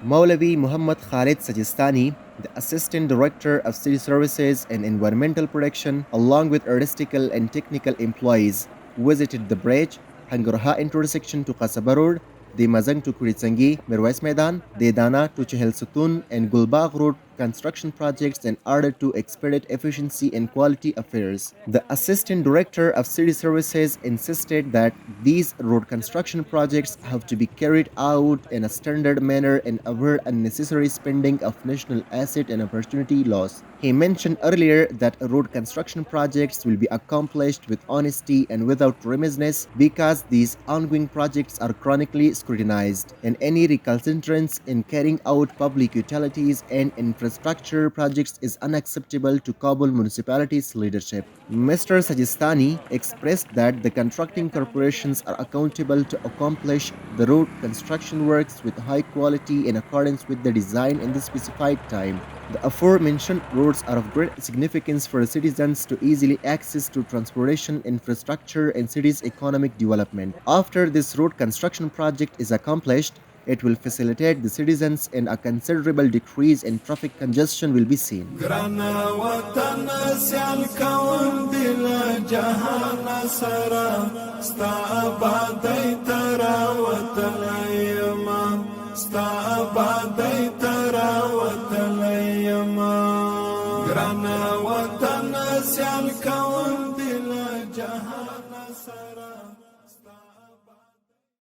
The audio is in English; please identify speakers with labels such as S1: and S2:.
S1: Maulavi Muhammad Khalid Sajistani, the Assistant Director of City Services and Environmental Protection, along with artistical and technical employees, visited the bridge, Hangurha intersection to Qasaba Road, the Mazang to Kuritsangi, Mirwais Maidan, the Dana to Chehel Sutun, and Gulbagh Road construction projects in order to expedite efficiency and quality affairs. The Assistant Director of City Services insisted that these road construction projects have to be carried out in a standard manner and avoid unnecessary spending of national asset and opportunity loss. He mentioned earlier that road construction projects will be accomplished with honesty and without remiss because these ongoing projects are chronically scrutinized, and any recalcitrance in carrying out public utilities and infrastructure projects is unacceptable to Kabul Municipality's leadership. Mr. Sajistani expressed that the contracting corporations are accountable to accomplish the road construction works with high quality in accordance with the design in the specified time. The aforementioned roads are of great significance for citizens to easily access to transportation infrastructure and city's economic development. After this road construction project is accomplished, it will facilitate the citizens and a considerable decrease in traffic congestion will be seen.
S2: ستا آبادی